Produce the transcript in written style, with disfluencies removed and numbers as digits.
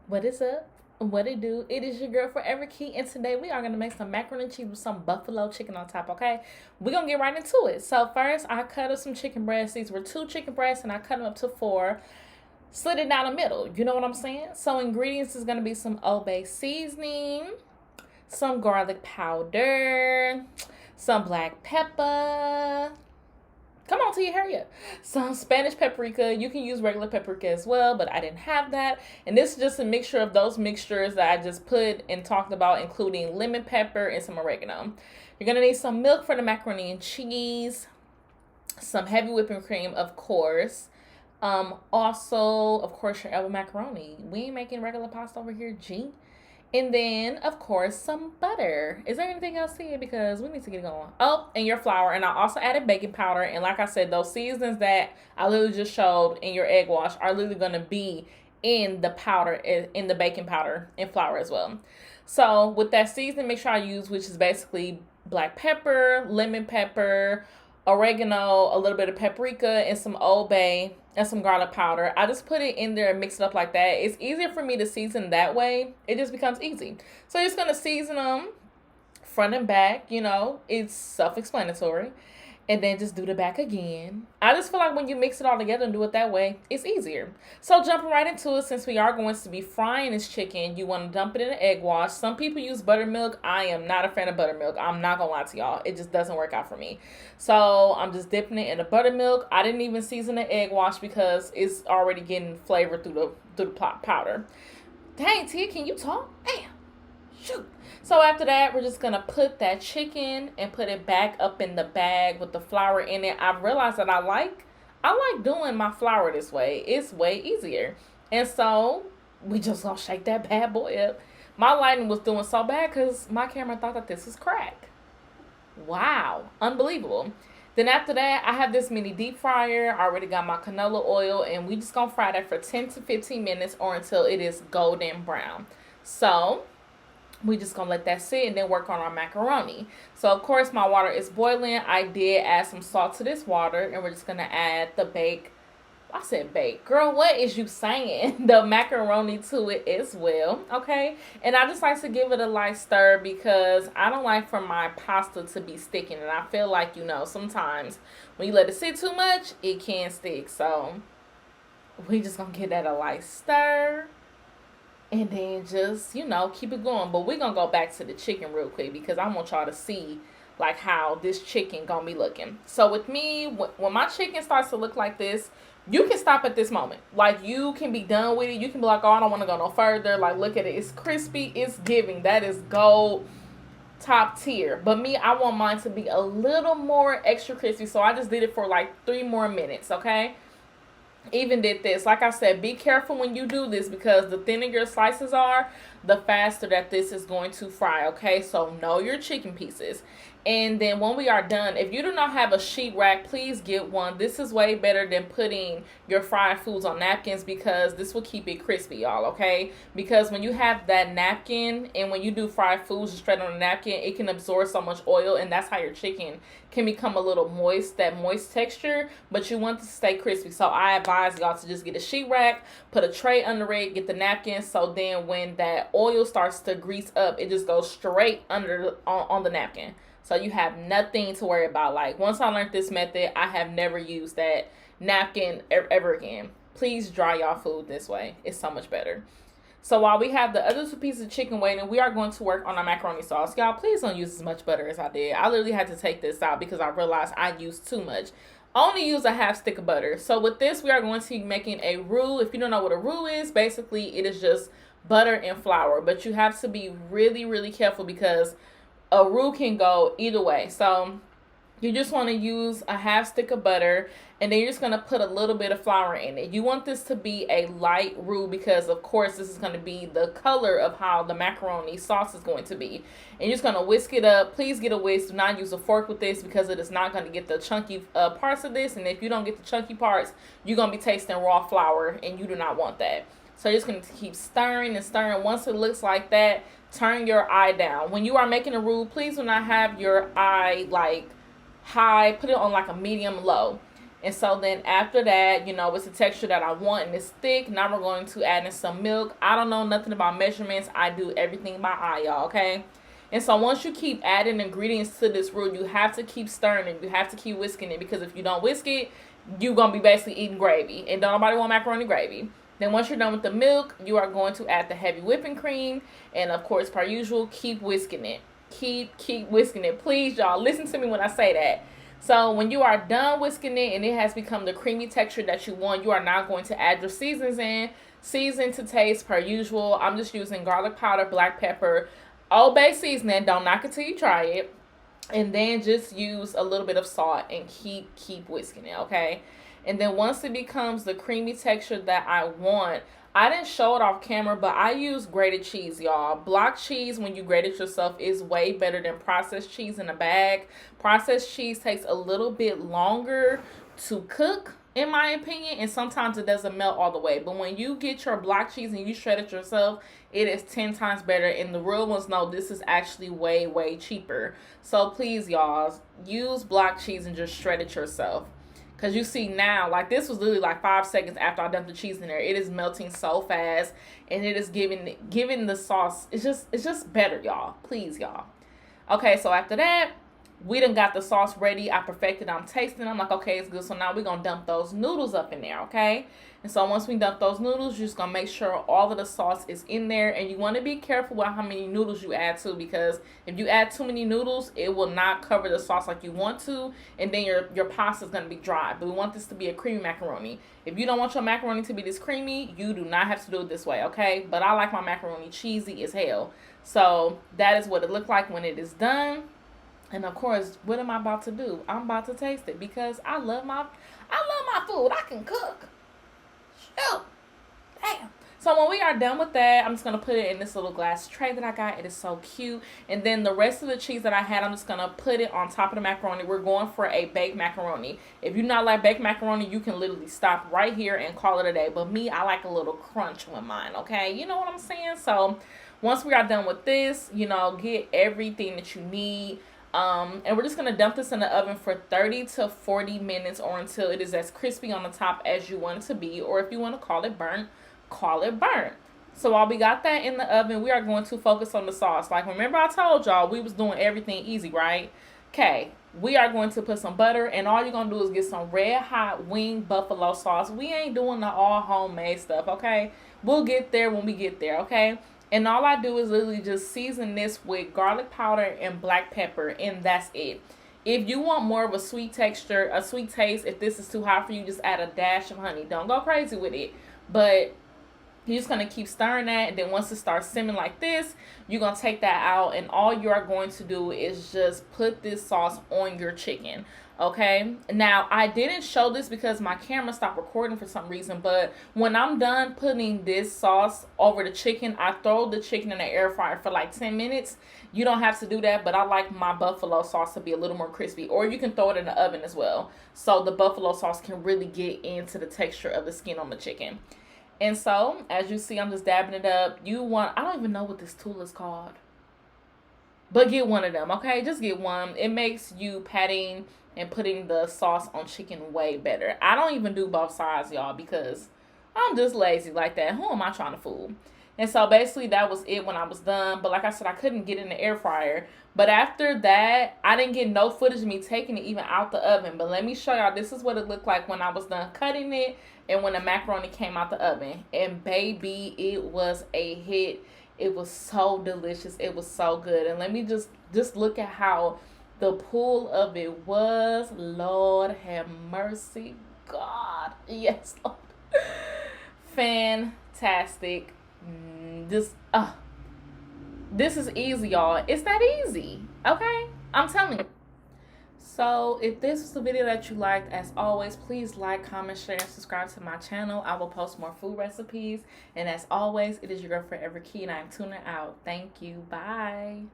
What is up? What it do? It is your girl Forever Key, and today we are gonna make some macaroni and cheese with some buffalo chicken on top. Okay, we're gonna get right into it. So first, I cut up some chicken breasts. These were two chicken breasts, and I cut them up to four. Slit it down the middle. You know what I'm saying? So ingredients is gonna be some Old Bay seasoning, some garlic powder, some black pepper. Come on, till you hurry up. Some Spanish paprika. You can use regular paprika as well, but I didn't have that. And this is just a mixture of those mixtures that I just put and talked about, including lemon pepper and some oregano. You're gonna need some milk for the macaroni and cheese, some heavy whipping cream, of course. Also, of course, your elbow macaroni. We ain't making regular pasta over here, G. And then, of course, some butter. Is there anything else here? Because we need to get going. Oh, and your flour. And I also added baking powder. And like I said, those seasonings that I literally just showed in your egg wash are literally going to be in the powder, in the baking powder and flour as well. So with that seasoning, make sure I use, which is basically black pepper, lemon pepper, oregano, a little bit of paprika, and some Old Bay and some garlic powder. I just put it in there and mix it up like that. It's easier for me to season that way. It just becomes easy. So you're just gonna season them front and back. It's self-explanatory. And then just do the back again. I just feel like when you mix it all together and do it that way, it's easier. So jumping right into it, since we are going to be frying this chicken, you want to dump it in an egg wash. Some people use buttermilk. I am not a fan of buttermilk. I'm not going to lie to y'all. It just doesn't work out for me. So I'm just dipping it in the buttermilk. I didn't even season the egg wash because it's already getting flavor through the powder. Dang, Tia, can you talk? Damn. Shoot. So after that, we're just gonna put that chicken and put it back up in the bag with the flour in it. I've realized that I like doing my flour this way. It's way easier. And so we just gonna shake that bad boy up. My lighting was doing so bad because my camera thought that this was crack. Wow, unbelievable. Then after that, I have this mini deep fryer. I already got my canola oil, and we just gonna fry that for 10 to 15 minutes or until it is golden brown. So we just gonna let that sit and then work on our macaroni. So of course my water is boiling. I did add some salt to this water, and we're just gonna add the I said bake. Girl, what is you saying? The macaroni to it as well, okay? And I just like to give it a light stir because I don't like for my pasta to be sticking. And I feel like, sometimes when you let it sit too much, it can stick. So we just gonna give that a light stir. And then just, keep it going. But we're going to go back to the chicken real quick because I want y'all to see, like, how this chicken going to be looking. So with me, when my chicken starts to look like this, you can stop at this moment. Like, you can be done with it. You can be like, oh, I don't want to go no further. Like, look at it. It's crispy. It's giving. That is gold top tier. But me, I want mine to be a little more extra crispy. So I just did it for like 3 more minutes, okay? Even did this. Like I said, be careful when you do this because the thinner your slices are, the faster that this is going to fry, okay? So know your chicken pieces. And then when we are done, if you do not have a sheet rack, please get one. This is way better than putting your fried foods on napkins because this will keep it crispy, y'all, okay? Because when you have that napkin and when you do fried foods straight on a napkin, it can absorb so much oil, and that's how your chicken can become a little moist, that moist texture, but you want it to stay crispy. So I advise y'all to just get a sheet rack, put a tray under it, get the napkin, so then when that oil starts to grease up, it just goes straight under on the napkin. So you have nothing to worry about. Like, once I learned this method, I have never used that napkin ever again. Please dry y'all food this way. It's so much better. So while we have the other 2 pieces of chicken waiting, we are going to work on our macaroni sauce. Y'all, please don't use as much butter as I did. I literally had to take this out because I realized I used too much. Only use a half stick of butter. So with this, we are going to be making a roux. If you don't know what a roux is, basically it is just butter and flour. But you have to be really, really careful because a roux can go either way. So you just want to use a half stick of butter, and then you're just going to put a little bit of flour in it. You want this to be a light roux because, of course, this is going to be the color of how the macaroni sauce is going to be. And you're just going to whisk it up. Please get a whisk. Do not use a fork with this because it is not going to get the chunky parts of this. And if you don't get the chunky parts, you're going to be tasting raw flour, and you do not want that. So you're just going to keep stirring and stirring. Once it looks like that, turn your eye down. When you are making a roux, please do not have your eye like high. Put it on like a medium low. And so then after that, you know, it's the texture that I want and it's thick. Now we're going to add in some milk. I don't know nothing about measurements. I do everything by eye, y'all, okay? And so once you keep adding ingredients to this roux, you have to keep stirring it. You have to keep whisking it, because if you don't whisk it, you're going to be basically eating gravy. And don't nobody want macaroni gravy. Then once you're done with the milk, you are going to add the heavy whipping cream. And of course, per usual, keep whisking it. Keep whisking it. Please, y'all, listen to me when I say that. So when you are done whisking it and it has become the creamy texture that you want, you are now going to add your seasonings in. Season to taste per usual. I'm just using garlic powder, black pepper, Old Bay seasoning. Don't knock it till you try it. And then just use a little bit of salt and keep whisking it, okay? And then once it becomes the creamy texture that I want, I didn't show it off camera, but I use grated cheese, y'all. Block cheese, when you grate it yourself, is way better than processed cheese in a bag. Processed cheese takes a little bit longer to cook, in my opinion, and sometimes it doesn't melt all the way. But when you get your block cheese and you shred it yourself, it is 10 times better. And the real ones know this is actually way cheaper. So please, y'all, use block cheese and just shred it yourself. Because you see now, like, this was literally like 5 seconds after I dumped the cheese in there. It is melting so fast, and it is giving the sauce. It's just better, y'all. Please, y'all. Okay, so after that, we done got the sauce ready. I perfected. I'm tasting. I'm like, okay, it's good. So now we're gonna dump those noodles up in there, okay? And so once we dump those noodles, you're just gonna make sure all of the sauce is in there. And you want to be careful with how many noodles you add to, because if you add too many noodles, it will not cover the sauce like you want to, and then your pasta is gonna be dry. But we want this to be a creamy macaroni. If you don't want your macaroni to be this creamy, you do not have to do it this way, okay? But I like my macaroni cheesy as hell. So that is what it looked like when it is done. And of course, what am I about to do? I'm about to taste it, because I love my food. I can cook. Shoot. Damn. So when we are done with that, I'm just going to put it in this little glass tray that I got. It is so cute. And then the rest of the cheese that I had, I'm just going to put it on top of the macaroni. We're going for a baked macaroni. If you not like baked macaroni, you can literally stop right here and call it a day. But me, I like a little crunch with mine, okay? You know what I'm saying? So once we are done with this, you know, get everything that you need. And we're just going to dump this in the oven for 30 to 40 minutes, or until it is as crispy on the top as you want it to be. Or if you want to call it burnt, call it burnt. So while we got that in the oven, we are going to focus on the sauce. Like, remember I told y'all we was doing everything easy, right? Okay, we are going to put some butter, and all you're going to do is get some red hot wing buffalo sauce. We ain't doing the all homemade stuff, okay? We'll get there when we get there, okay? And all I do is literally just season this with garlic powder and black pepper, and that's it. If you want more of a sweet texture, a sweet taste, if this is too hot for you, just add a dash of honey. Don't go crazy with it. But you're just going to keep stirring that, and then once it starts simmering like this, you're going to take that out, and all you are going to do is just put this sauce on your chicken. Okay, now I didn't show this because my camera stopped recording for some reason, but when I'm done putting this sauce over the chicken, I throw the chicken in the air fryer for like 10 minutes. You don't have to do that, but I like my buffalo sauce to be a little more crispy, or you can throw it in the oven as well, so the buffalo sauce can really get into the texture of the skin on the chicken. And so, as you see, I'm just dabbing it up. I don't even know what this tool is called, but get one of them, okay? Just get one. It makes you patting and putting the sauce on chicken way better. I don't even do both sides, y'all, because I'm just lazy like that. Who am I trying to fool? And so basically that was it when I was done. But like I said, I couldn't get in the air fryer. But after that, I didn't get no footage of me taking it even out the oven. But let me show y'all. This is what it looked like when I was done cutting it and when the macaroni came out the oven. And baby, it was a hit. It was so delicious. It was so good. And let me just look at how the pull of it was. Lord have mercy. God. Yes, Lord. Fantastic. This is easy, y'all. It's that easy. Okay? I'm telling you. So if this was the video that you liked, as always, please like, comment, share, and subscribe to my channel. I will post more food recipes. And as always, it is your girl Forever Key, and I'm tuning out. Thank you. Bye.